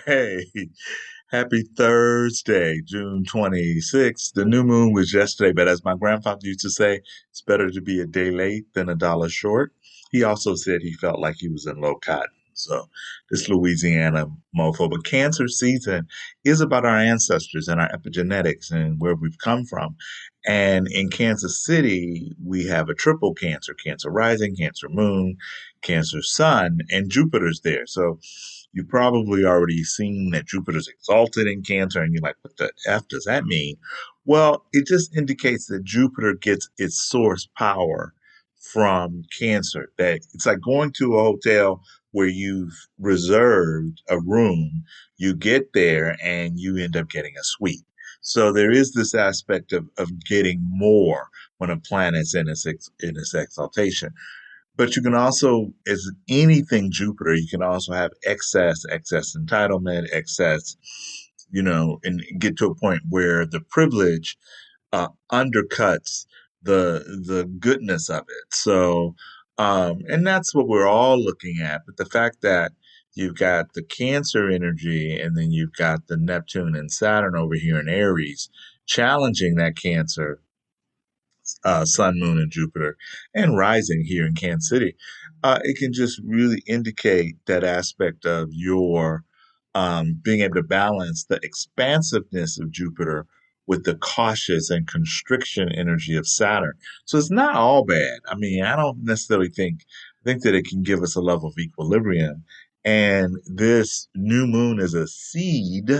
Hey, happy Thursday, June 26th. The new moon was yesterday, but as my grandfather used to say, it's better to be a day late than a dollar short. He also said he felt like he was in low cotton. So, this Louisiana mofo. But Cancer season is about our ancestors and our epigenetics and where we've come from. And in Kansas City, we have a triple Cancer, Cancer rising, Cancer moon, Cancer sun, and Jupiter's there. So, you've probably already seen that Jupiter's exalted in Cancer, and you're like, what the F does that mean? Well, it just indicates that Jupiter gets its source power from Cancer. That it's like going to a hotel where you've reserved a room, you get there and you end up getting a suite. So there is this aspect of getting more when a planet's in its exaltation. But you can also, as anything Jupiter, you can also have excess entitlement, excess, and get to a point where the privilege undercuts the goodness of it. So, and that's what we're all looking at. But the fact that you've got the Cancer energy, and then you've got the Neptune and Saturn over here in Aries, challenging that Cancer Sun, Moon, and Jupiter, and rising here in Kansas City, it can just really indicate that aspect of your being able to balance the expansiveness of Jupiter with the cautious and constriction energy of Saturn. So it's not all bad. I mean, I don't necessarily think that it can give us a level of equilibrium. And this new moon is a seed,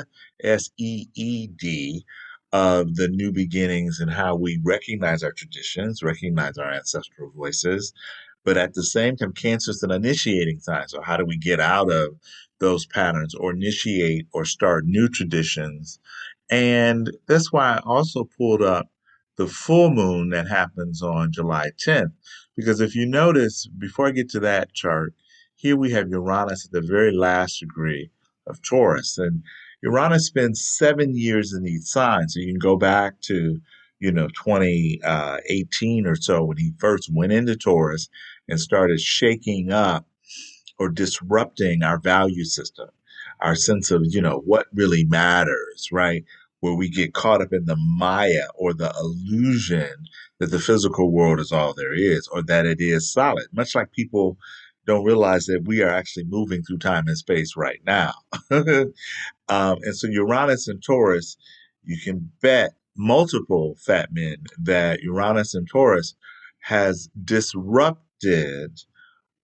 SEED, of the new beginnings and how we recognize our traditions, recognize our ancestral voices. But at the same time, Cancer is an initiating sign. So, how do we get out of those patterns or initiate or start new traditions? And that's why I also pulled up the full moon that happens on July 10th. Because if you notice, before I get to that chart, here we have Uranus at the very last degree of Taurus. And Uranus spends 7 years in each sign. So you can go back to, 2018 or so when he first went into Taurus and started shaking up or disrupting our value system, our sense of, what really matters, right? Where we get caught up in the Maya or the illusion that the physical world is all there is, or that it is solid, much like people don't realize that we are actually moving through time and space right now. And so Uranus and Taurus, you can bet multiple fat men that Uranus and Taurus has disrupted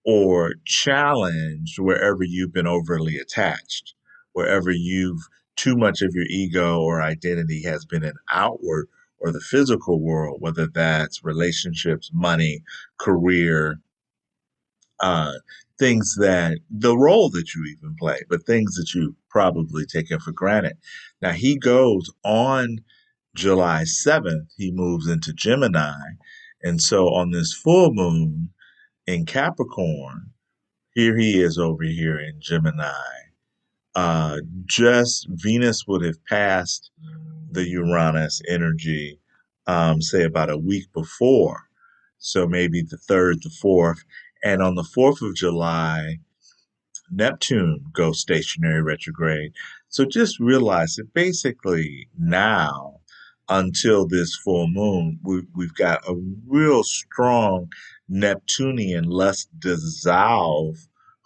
or challenged wherever you've been overly attached, wherever you've too much of your ego or identity has been in outward or the physical world, whether that's relationships, money, career, uh, things that the role that you even play, but things that you probably taken for granted. Now he goes on July 7th, he moves into Gemini. And so on this full moon in Capricorn, here he is over here in Gemini. Just Venus would have passed the Uranus energy, say about a week before. So maybe the third, the fourth. And on the 4th of July, Neptune goes stationary retrograde. So just realize that basically now, until this full moon, we've got a real strong Neptunian, let's dissolve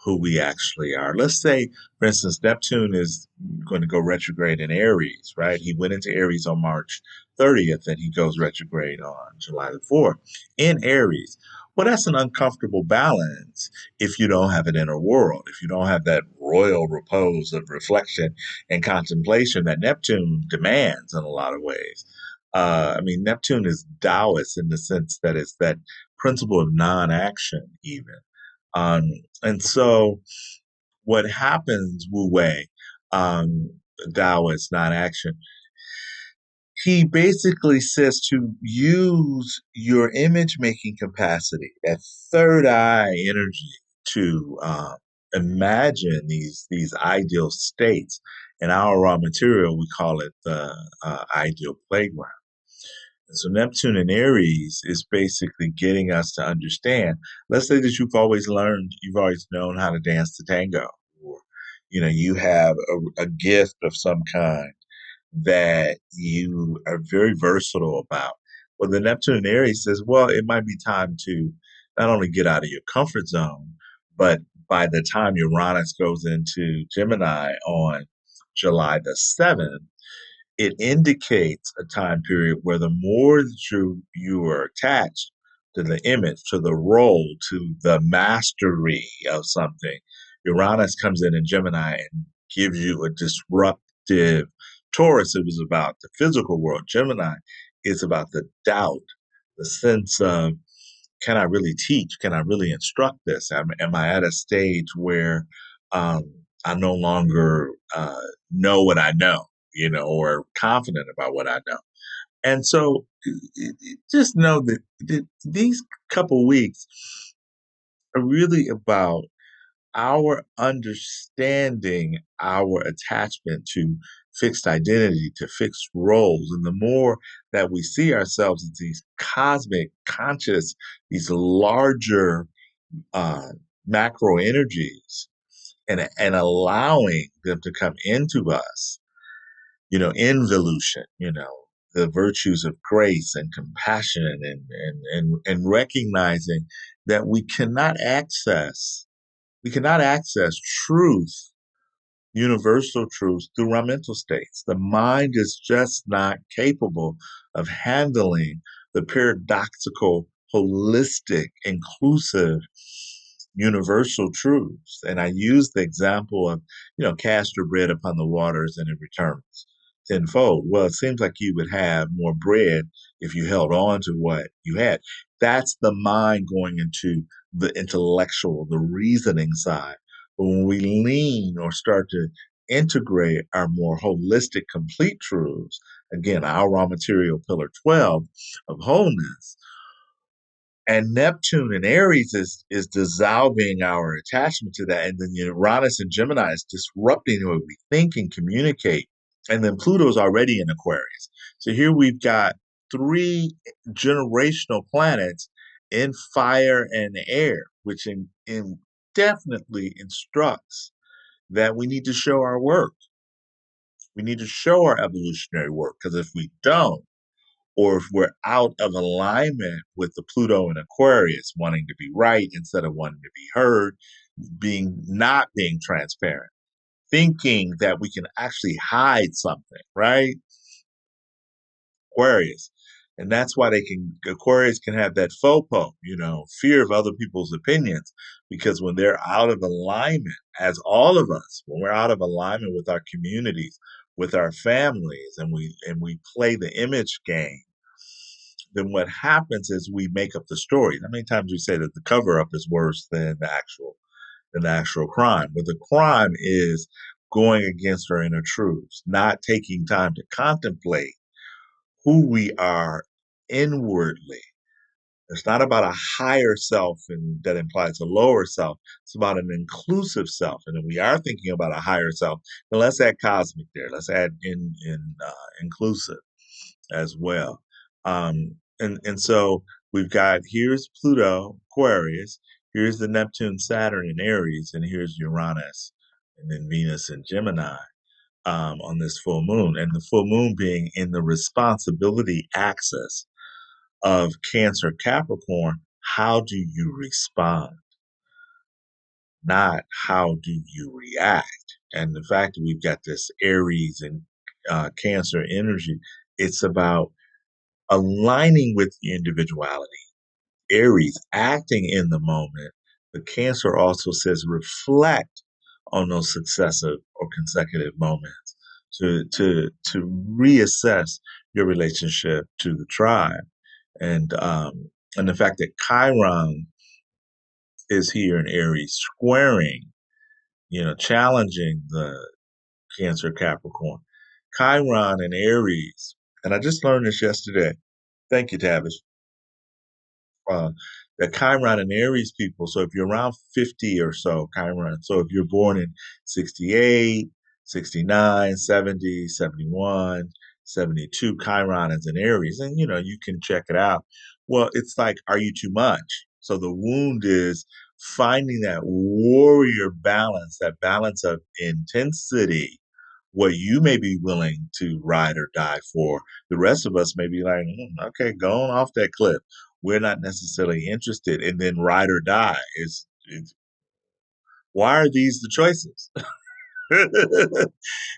who we actually are. Let's say, for instance, Neptune is going to go retrograde in Aries, right? He went into Aries on March 30th and he goes retrograde on July the 4th in Aries. Well, that's an uncomfortable balance if you don't have an inner world, if you don't have that royal repose of reflection and contemplation that Neptune demands in a lot of ways. I mean, Neptune is Taoist in the sense that it's that principle of non action, even. Um, and so, what happens, Wu Wei, um, Taoist non action, he basically says to use your image making capacity, that third eye energy, to imagine these ideal states. In our raw material, we call it the ideal playground. And so Neptune in Aries is basically getting us to understand. Let's say that you've always known how to dance the tango, or You have a gift of some kind that you are very versatile about. Well, the Neptune in Aries says, well, it might be time to not only get out of your comfort zone, but by the time Uranus goes into Gemini on July the 7th, it indicates a time period where the more that you are attached to the image, to the role, to the mastery of something, Uranus comes in Gemini and gives you a disruptive. Taurus, it was about the physical world. Gemini is about the doubt, the sense of, can I really teach? Can I really instruct this? Am I at a stage where um, I no longer know what I know, or confident about what I know? And so just know that these couple weeks are really about our understanding our attachment to fixed identity, to fixed roles. And the more that we see ourselves as these cosmic, conscious, these larger uh, macro energies, and allowing them to come into us, involution, the virtues of grace and compassion, and recognizing that we cannot access truth, universal truths, through our mental states. The mind is just not capable of handling the paradoxical, holistic, inclusive, universal truths. And I use the example of, cast your bread upon the waters and it returns tenfold. Well, it seems like you would have more bread if you held on to what you had. That's the mind going into the intellectual, the reasoning side. But when we lean or start to integrate our more holistic, complete truths, again, our raw material pillar 12 of wholeness, and Neptune in Aries is dissolving our attachment to that. And then Uranus and Gemini is disrupting the way we think and communicate. And then Pluto's already in Aquarius. So here we've got three generational planets in fire and air, which definitely instructs that we need to show our work. We need to show our evolutionary work, because if we don't, or if we're out of alignment with the Pluto and Aquarius, wanting to be right instead of wanting to be heard, not being transparent, thinking that we can actually hide something, right? Aquarius. And that's why Aquarius can have that FOPO, fear of other people's opinions, because when they're out of alignment, as all of us, when we're out of alignment with our communities, with our families, and we play the image game, then what happens is we make up the story. How many times we say that the cover up is worse than the actual crime? But the crime is going against our inner truths, not taking time to contemplate who we are inwardly. It's not about a higher self, and that implies a lower self. It's about an inclusive self. And if we are thinking about a higher self, then let's add cosmic there. Let's add inclusive as well. And so we've got, here's Pluto, Aquarius, here's the Neptune, Saturn in Aries, and here's Uranus, and then Venus in Gemini on this full moon. And the full moon being in the responsibility axis of Cancer, Capricorn. How do you respond? Not how do you react? And the fact that we've got this Aries and Cancer energy, it's about aligning with the individuality. Aries acting in the moment, but Cancer also says reflect on those successive or consecutive moments to reassess your relationship to the tribe. And the fact that Chiron is here in Aries squaring, challenging the Cancer Capricorn. Chiron and Aries, and I just learned this yesterday. Thank you, Tavish. uh, the Chiron and Aries people. So if you're around 50 or so, Chiron, so if you're born in 68, 69, 70, 71, 72, Chiron is in Aries, and you can check it out. Well, it's like, are you too much? So the wound is, finding that warrior balance, that balance of intensity, what you may be willing to ride or die for. The rest of us may be like, okay, going off that cliff. We're not necessarily interested. And then ride or die is why are these the choices?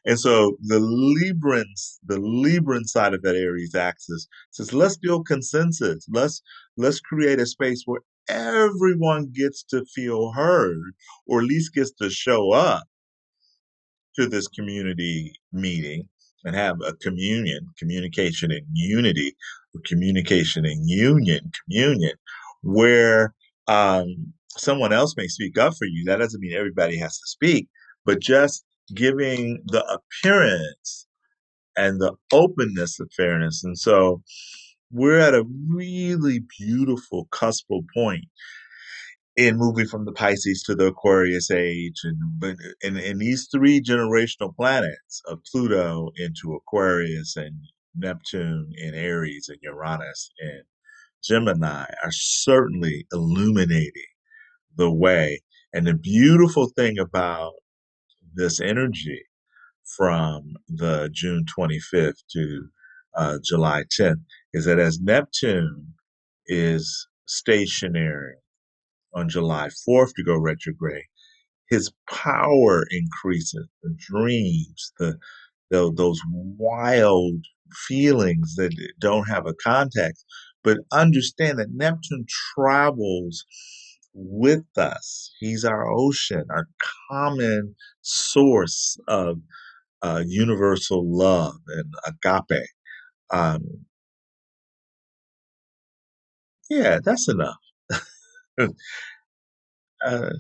And so the Libran side of that Aries axis says, let's build consensus. Let's create a space where everyone gets to feel heard, or at least gets to show up to this community meeting and have a communication and unity, or communication and communion, where someone else may speak up for you. That doesn't mean everybody has to speak, but just giving the appearance and the openness of fairness. And so we're at a really beautiful cuspal point in moving from the Pisces to the Aquarius age, and these three generational planets of Pluto into Aquarius, and Neptune in Aries, and Uranus in Gemini are certainly illuminating the way. And the beautiful thing about this energy from the June 25th to July 10th is that as Neptune is stationary on July 4th to go retrograde, his power increases. The dreams, those wild feelings that don't have a context, but understand that Neptune travels with us. He's our ocean, our common source of universal love and agape. Um, yeah, that's enough. uh,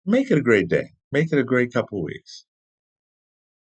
Make it a great day. Make it a great couple weeks.